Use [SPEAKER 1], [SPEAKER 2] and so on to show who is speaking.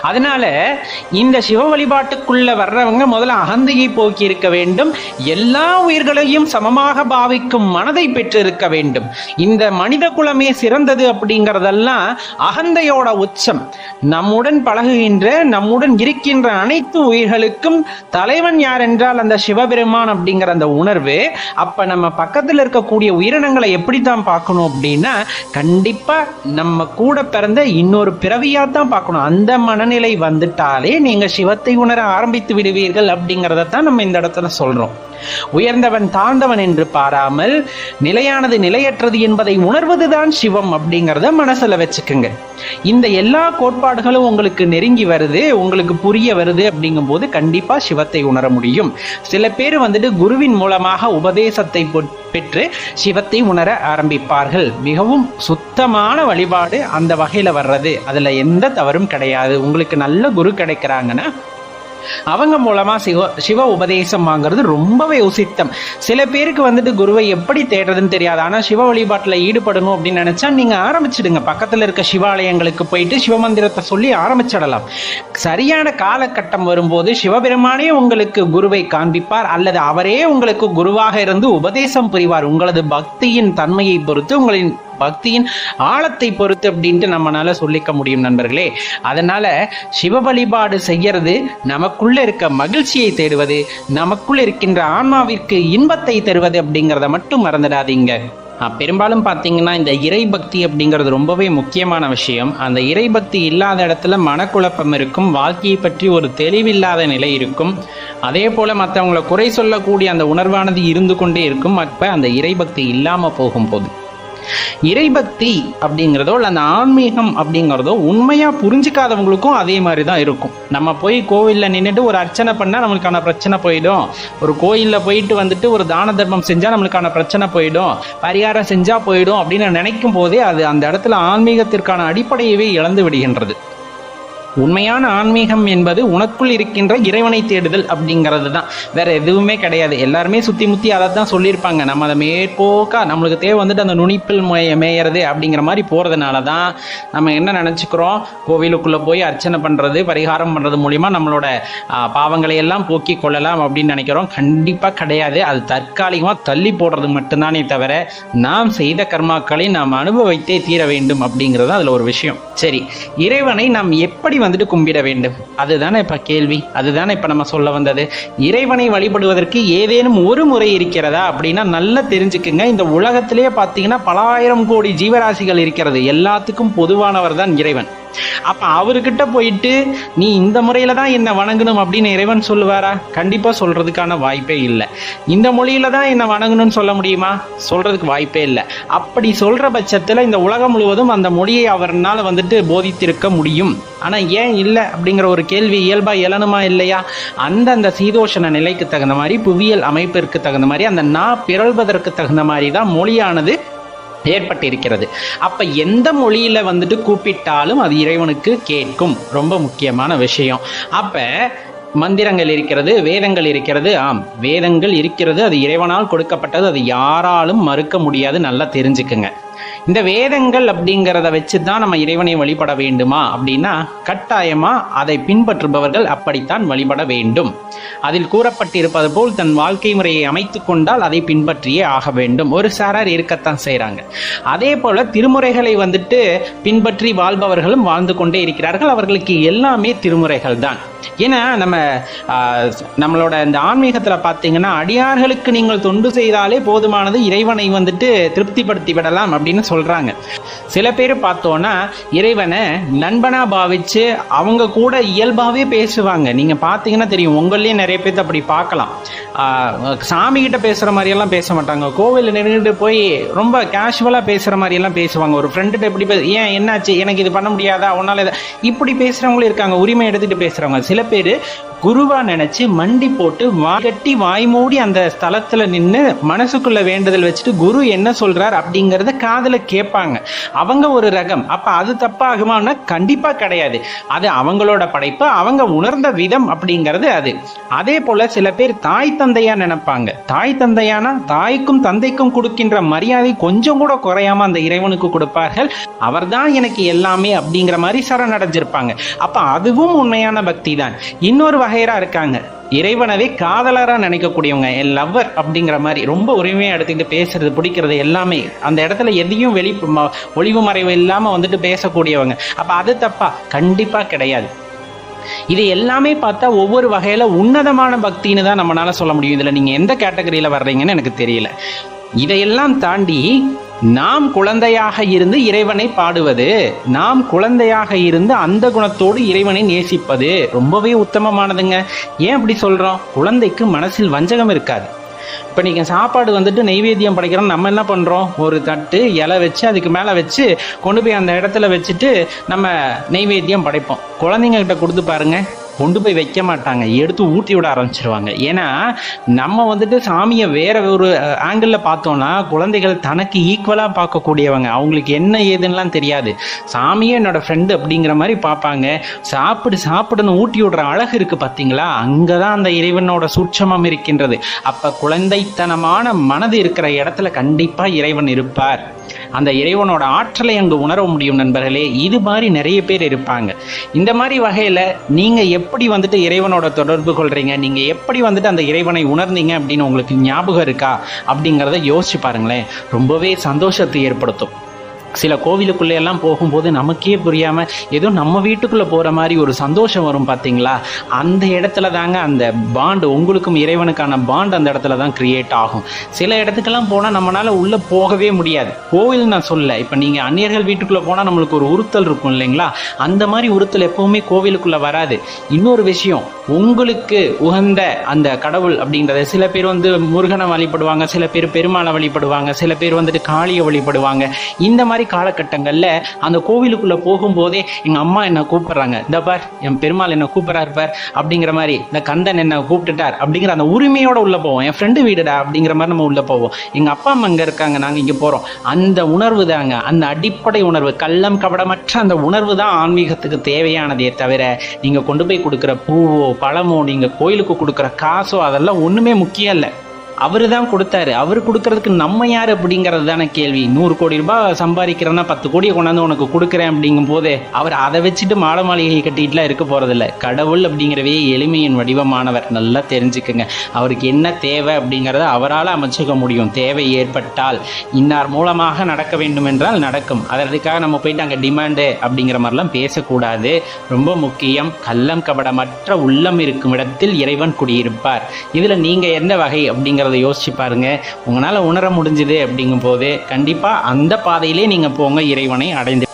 [SPEAKER 1] அதனால இந்த சிவ வழிபாட்டுக்குள்ள வர்றவங்க முதல்ல அகந்தையை போக்கி இருக்க வேண்டும். எல்லா உயிர்களையும் சமமாக பாவிக்கும் மனதை பெற்று இருக்க வேண்டும். இந்த மனித குலமே சிறந்தது அப்படிங்கறதெல்லாம் அகந்தையோட உச்சம். நம்முடன் பழகுகின்ற, நம்முடன் இருக்கின்ற அனைத்து உயிர்களுக்கும் தலைவன் யார் என்றால் அந்த சிவபெருமான் அப்படிங்கிற அந்த உணர்வு. அப்ப நம்ம பக்கத்தில் இருக்கக்கூடிய உயிரினங்களை எப்படித்தான் பார்க்கணும் அப்படின்னா, கண்டிப்பா நம்ம கூட பிறந்த இன்னொரு பிறவியா தான் பார்க்கணும். அந்த மனநிலை வந்துட்டாலே நீங்க சிவத்தை உணர ஆரம்பித்து விடுவீர்கள் அப்படிங்கறதான் நம்ம இந்த இடத்துல சொல்றோம். உயர்ந்தவன் தாழ்ந்தவன் என்று பாராமல் நிலையானது நிலையற்றது என்பதை உணர்வதுதான் சிவம் அப்படிங்கறத மனசுல வச்சுக்குங்க. இந்த எல்லா கோட்பாடுகளும் உங்களுக்கு நெருங்கி வருது, உங்களுக்கு புரிய வருது அப்படிங்கும் போது கண்டிப்பா சிவத்தை உணர முடியும். சில பேர் குருவின் மூலமாக உபதேசத்தை பெற்று சிவத்தை உணர ஆரம்பிப்பார்கள். மிகவும் சுத்தமான வழிபாடு அந்த வகையில வர்றது, அதுல எந்த தவறும் கிடையாது. உங்களுக்கு நல்ல குரு கிடைக்கிறாங்கன்னா அவங்க மூலமா சிவ உபதேசம் வாங்குறது ரொம்பவே உசித்தம். சில பேருக்கு குருவை எப்படி தேடுறதுன்னு தெரியாது. ஆனா சிவ வழிபாட்டுல ஈடுபடணும் அப்படின்னு நினைச்சா நீங்க ஆரம்பிச்சிடுங்க. பக்கத்துல இருக்க சிவாலயங்களுக்கு போயிட்டு சிவமந்திரத்தை சொல்லி ஆரம்பிச்சிடலாம். சரியான காலகட்டம் வரும்போது சிவபெருமானே உங்களுக்கு குருவை காண்பிப்பார், அல்லது அவரே உங்களுக்கு குருவாக இருந்து உபதேசம் புரிவார். உங்களது பக்தியின் தன்மையை பொறுத்து, உங்களின் பக்தியின் ஆழத்தை பொறுத்து அப்படின்ட்டு நம்மளால சொல்லிக்க முடியும் நண்பர்களே. அதனால சிவ வழிபாடு செய்யறது நமக்குள்ள இருக்க மகிழ்ச்சியை தேடுவது, நமக்குள்ள இருக்கின்ற ஆன்மாவிற்கு இன்பத்தை தருவது அப்படிங்கிறத மட்டும் மறந்துடாதீங்க. பெரும்பாலும் பார்த்தீங்கன்னா இந்த இறை பக்தி அப்படிங்கிறது ரொம்பவே முக்கியமான விஷயம். அந்த இறை பக்தி இல்லாத இடத்துல மனக்குழப்பம் இருக்கும், வாழ்க்கையை பற்றி ஒரு தெளிவில்லாத நிலை இருக்கும். அதே போல மற்றவங்களை குறை சொல்லக்கூடிய அந்த உணர்வானது இருந்து கொண்டே இருக்கும். அப்ப அந்த இறை பக்தி இல்லாம போகும்போது இறைபக்தி அப்படிங்கிறதோ அந்த ஆன்மீகம் அப்படிங்கிறதோ உண்மையா புரிஞ்சுக்காதவங்களுக்கும் அதே மாதிரி தான் இருக்கும். நம்ம போய் கோவில்ல நின்றுட்டு ஒரு அர்ச்சனை பண்ணா நம்மளுக்கான பிரச்சனை போயிடும், ஒரு கோயில்ல போயிட்டு ஒரு தான தர்மம் செஞ்சா நம்மளுக்கான பிரச்சனை போயிடும், பரிகாரம் செஞ்சா போயிடும் அப்படின்னு நினைக்கும் போதே அது அந்த இடத்துல ஆன்மீகத்திற்கான அடிப்படையவே இழந்து விடுகின்றது. உண்மையான ஆன்மீகம் என்பது உனக்குள் இருக்கின்ற இறைவனை தேடுதல் அப்படிங்கிறது தான், வேற எதுவுமே கிடையாது. எல்லாருமே சுத்தி முத்தி அதை தான் சொல்லியிருப்பாங்க. நம்ம அதை மேற்போக்கா நம்மளுக்கு தேவை அந்த நுனிப்பில் மேயறது அப்படிங்கிற மாதிரி போறதுனால தான் நம்ம என்ன நினைச்சுக்கிறோம், கோவிலுக்குள்ள போய் அர்ச்சனை பண்றது, பரிகாரம் பண்றது மூலியமா நம்மளோட பாவங்களை எல்லாம் போக்கி கொள்ளலாம் அப்படின்னு நினைக்கிறோம். கண்டிப்பா கிடையாது. அது தற்காலிகமா தள்ளி போடுறது மட்டும்தானே தவிர நாம் செய்த கர்மாக்களை நாம் அனுபவித்தே தீர வேண்டும் அப்படிங்கிறது அதுல ஒரு விஷயம். சரி, இறைவனை நாம் எப்படி கும்பிட வேண்டும், அதுதானே இப்ப கேள்வி. அதுதானே இப்ப நம்ம சொல்ல வந்தது. இறைவனை வழிபடுவதற்கு ஏதேனும் ஒரு முறை இருக்கிறதா அப்படின்னா நல்லா தெரிஞ்சுக்குங்க. இந்த உலகத்திலேயே பார்த்தீங்கன்னா பல ஆயிரம் கோடி ஜீவராசிகள் இருக்கிறது. எல்லாத்துக்கும் பொதுவானவர் தான் இறைவன். அப்ப அவர்கிட்ட போயிட்டு நீ இந்த முறையில தான் என்ன வணங்கணும் அப்படின்னு இறைவன் சொல்லுவாரா? கண்டிப்பா சொல்றதுக்கான வாய்ப்பே இல்லை. இந்த மொழியில தான் என்ன வணங்கணும்னு சொல்ல முடியுமா? சொல்றதுக்கு வாய்ப்பே இல்லை. அப்படி சொல்ற பட்சத்துல இந்த உலகம் முழுவதும் அந்த மொழியை அவர்னால போதித்திருக்க முடியும். ஆனா ஏன் இல்லை அப்படிங்கிற ஒரு கேள்வி இயல்பா எழணுமா இல்லையா? அந்த சீதோஷண நிலைக்கு தகுந்த மாதிரி, புவியியல் அமைப்பிற்கு தகுந்த மாதிரி, அந்த பிறழ்வதற்கு தகுந்த மாதிரி தான் மொழியானது ஏற்பட்டிருக்கிறது. அப்ப எந்த மொழியில கூப்பிட்டாலும் அது இறைவனுக்கு கேட்கும். ரொம்ப முக்கியமான விஷயம். அப்ப மந்திரங்கள் இருக்கிறது, வேதங்கள் இருக்கிறது. வேதங்கள் இருக்கிறது, அது இறைவனால் கொடுக்கப்பட்டது, அது யாராலும் மறுக்க முடியாது. நல்லா தெரிஞ்சுக்குங்க. இந்த வேதங்கள் அப்படிங்கிறத வச்சுதான் நம்ம இறைவனை வழிபட வேண்டுமா அப்படின்னா கட்டாயமா அதை பின்பற்றுபவர்கள் அப்படித்தான் வழிபட வேண்டும். அதில் கூறப்பட்டிருப்பது போல் தன் வாழ்க்கை முறையை அமைத்துக் கொண்டால் அதை பின்பற்றியே ஆக வேண்டும். ஒரு சாரார் இருக்கத்தான் செய்யறாங்க. அதே போல திருமுறைகளை பின்பற்றி வாழ்பவர்களும் வாழ்ந்து கொண்டே இருக்கிறார்கள். அவர்களுக்கு எல்லாமே திருமுறைகள் தான். ஏன்னா நம்மளோட இந்த ஆன்மீகத்துல பாத்தீங்கன்னா அடியார்களுக்கு நீங்கள் தொண்டு செய்தாலே போதுமானது, இறைவனை திருப்திப்படுத்தி விடலாம் அப்படின்னு சொல்றாங்க. சில பேர் பார்த்தோன்னா இறைவனை நண்பனா பாவிச்சு அவங்க கூட இயல்பாவே பேசுவாங்க. நீங்க பாத்தீங்கன்னா தெரியும், உங்களையும் நிறைய பேர் அப்படி பார்க்கலாம். சாமி கிட்ட பேசுற மாதிரி எல்லாம் பேச மாட்டாங்க. கோவில் நின்றுட்டு போய் ரொம்ப கேஷுவலா பேசுற மாதிரி எல்லாம் பேசுவாங்க. ஒரு ஃப்ரெண்ட்கிட்ட எப்படி ஏன் என்னாச்சு, எனக்கு இது பண்ண முடியாதா, உன்னால இப்படி பேசுறவங்களும் இருக்காங்க. உரிமை எடுத்துட்டு பேசுறவங்க. சில பேரு குருவா நினைச்சு மண்டி போட்டு வாகட்டி வாய் மூடி அந்த ஸ்தலத்துல நின்று மனசுக்குள்ள வேண்டுதல் வச்சுட்டு குரு என்ன சொல்றார் அப்படிங்கறத காதுல கேட்பாங்க. அவங்க ஒரு ரகம். அப்ப அது தப்பாகுமான்னா கண்டிப்பா கிடையாது. அது அவங்களோட படைப்பு, அவங்க உணர்ந்த விதம் அப்படிங்கிறது அது. அதே போல சில பேர் தாய் தந்தையா நினைப்பாங்க. தாய் தந்தையானா தாய்க்கும் தந்தைக்கும் கொடுக்கின்ற மரியாதை கொஞ்சம் கூட குறையாம அந்த இறைவனுக்கு கொடுப்பார்கள். அவர்தான் எனக்கு எல்லாமே அப்படிங்கிற மாதிரி சரணடைஞ்சிருப்பாங்க. அப்ப அதுவும் உண்மையான பக்தி தான். இன்னொரு வகையரா இருக்காங்க, இறைவனவே காதலரா நினைக்கக்கூடியவங்க, என் லவ்வர் அப்படிங்கிற மாதிரி ரொம்ப உரிமையா எடுத்துக்கிட்டு பேசுறது பிடிக்கிறது எல்லாமே, அந்த இடத்துல எதையும் ஒளிவு மறைவு இல்லாம வந்துட்டு பேசக்கூடியவங்க. அப்ப அது தப்பா? கண்டிப்பா கிடையாது. இது எல்லாமே பார்த்தா ஒவ்வொரு வகையில உன்னதமான பக்தின்னு தான் நம்மளால சொல்ல முடியும். இதுல நீங்க எந்த கேட்டகரியில வர்றீங்கன்னு எனக்கு தெரியல. இதையெல்லாம் தாண்டி நாம் குழந்தையாக இருந்து இறைவனை பாடுவது, நாம் குழந்தையாக இருந்து அந்த குணத்தோடு இறைவனை நேசிப்பது ரொம்பவே உத்தமமானதுங்க. ஏன் அப்படி சொல்றோம்? குழந்தைக்கு மனசில் வஞ்சகம் இருக்காது. இப்போ நீங்கள் சாப்பாடு வந்துட்டு நெய்வேத்தியம் படைக்கிறோம், நம்ம என்ன பண்ணுறோம்? ஒரு தட்டு இலை வச்சு அதுக்கு மேலே வச்சு கொண்டு போய் அந்த இடத்துல வச்சுட்டு நம்ம நெய்வேத்தியம் படைப்போம். குழந்தைங்க கிட்ட கொடுத்து பாருங்க, கொண்டு போய் வைக்க மாட்டாங்க, எடுத்து ஊட்டி விட ஆரம்பிச்சிருவாங்க. ஏன்னா நம்ம வந்துட்டு சாமியை வேற ஒரு ஆங்கிளில் பார்த்தோம்னா குழந்தைகள் தனக்கு ஈக்குவலாக பார்க்கக்கூடியவங்க, அவங்களுக்கு என்ன ஏதுன்னெலாம் தெரியாது. சாமியே என்னோட ஃப்ரெண்டு அப்படிங்கிற மாதிரி பார்ப்பாங்க. சாப்பிடுன்னு ஊட்டி விடுற அழகு இருக்குது பார்த்தீங்களா, அங்கே தான் அந்த இறைவனோட சூட்சமம் இருக்கின்றது. அப்போ குழந்தைத்தனமான மனது இருக்கிற இடத்துல கண்டிப்பாக இறைவன் இருப்பார். அந்த இறைவனோட ஆற்றலை அங்கு உணர முடியும் நண்பர்களே. இது மாதிரி நிறைய பேர் இருப்பாங்க. இந்த மாதிரி வகையில் நீங்கள் எப்படி வந்துட்டு இறைவனோட தொடர்பு கொள்றீங்க, நீங்கள் எப்படி வந்துட்டு அந்த இறைவனை உணர்ந்தீங்க அப்படின்னு உங்களுக்கு ஞாபகம் இருக்கா அப்படிங்கிறத யோசிச்சு பாருங்களேன். ரொம்பவே சந்தோஷத்தை ஏற்படுத்தும். சில கோவிலுக்குள்ளே எல்லாம் போகும்போது நமக்கே புரியாமல் ஏதோ நம்ம வீட்டுக்குள்ளே போகிற மாதிரி ஒரு சந்தோஷம் வரும் பார்த்தீங்களா. அந்த இடத்துல தாங்க அந்த பாண்டு, உங்களுக்கும் இறைவனுக்கான பாண்ட் அந்த இடத்துல தான் கிரியேட் ஆகும். சில இடத்துக்கெல்லாம் போனால் நம்மளால் உள்ளே போகவே முடியாது. கோவில் நான் சொல்ல, இப்போ நீங்கள் அந்நியர்கள் வீட்டுக்குள்ளே போனால் நம்மளுக்கு ஒரு உறுத்தல் இருக்கும் இல்லைங்களா, அந்த மாதிரி உறுத்தல் எப்போவுமே கோவிலுக்குள்ளே வராது. இன்னொரு விஷயம், உங்களுக்கு உகந்த அந்த கடவுள் அப்படின்றத, சில பேர் வந்து முருகனை வழிபடுவாங்க, சில பேர் பெருமாளை வழிபடுவாங்க, சில பேர் வந்துட்டு காளியை வழிபடுவாங்க. இந்த மாதிரி காலகட்டங்கள்ல அந்த கோவிலுக்குள்ள போகும்போதே எங்க அம்மா என்ன கூப்பிடுறாங்க, இந்த பார் என் பெருமாள் என்ன கூப்பிடுறாரு பார் அப்படிங்கிற மாதிரி, இந்த கந்தன் என்ன கூப்பிட்டுட்டார் அப்படிங்கிற அந்த உரிமையோட உள்ள போவோம். என் ஃப்ரெண்டு வீடுடா அப்படிங்கிற மாதிரி நம்ம உள்ள போவோம். எங்க அப்பா அம்மா அங்க இருக்காங்க, நாங்க இங்க போறோம். அந்த உணர்வு தாங்க, அந்த அடிப்படை உணர்வு, கள்ளம் கபடமற்ற அந்த உணர்வு தான் ஆன்மீகத்துக்கு தேவையானதே தவிர நீங்க கொண்டு போய் கொடுக்குற பூவோ பழமோ, நீங்க கோயிலுக்கு கொடுக்குற காசோ, அதெல்லாம் ஒண்ணுமே முக்கியம் இல்லை. அவரு தான் கொடுத்தாரு, அவரு கொடுக்கறதுக்கு நம்ம யார் அப்படிங்கிறது தானே கேள்வி. 100 கோடி ரூபாய் சம்பாதிக்கிறேன்னா 10 கோடியை கொண்டாந்து உனக்கு கொடுக்குறேன் அப்படிங்கும் போது அவர் அதை வச்சுட்டு மாளிகை கட்டிட்டுலாம் இருக்க போறதில்ல. கடவுள் அப்படிங்கிறவே எளிமையின் வடிவமானவர், நல்லா தெரிஞ்சுக்குங்க. அவருக்கு என்ன தேவை அப்படிங்கிறத அவரால் அமைச்சுக்க முடியும். தேவை ஏற்பட்டால் இன்னார் மூலமாக நடக்க வேண்டும் என்றால் நடக்கும். அதற்காக நம்ம போயிட்டு அங்கே டிமாண்டு அப்படிங்கிற மாதிரிலாம் பேசக்கூடாது. ரொம்ப முக்கியம், கள்ளம் கபடமற்ற உள்ளம் இருக்கும் இடத்தில் இறைவன் குடியிருப்பார். இதில் நீங்கள் எந்த வகை அப்படிங்கிற யோசிச்சு பாருங்க. உங்களால உணர முடிஞ்சது அப்படிங்கும் போது கண்டிப்பா அந்த பாதையிலே நீங்க போங்க, இறைவனை அடைந்து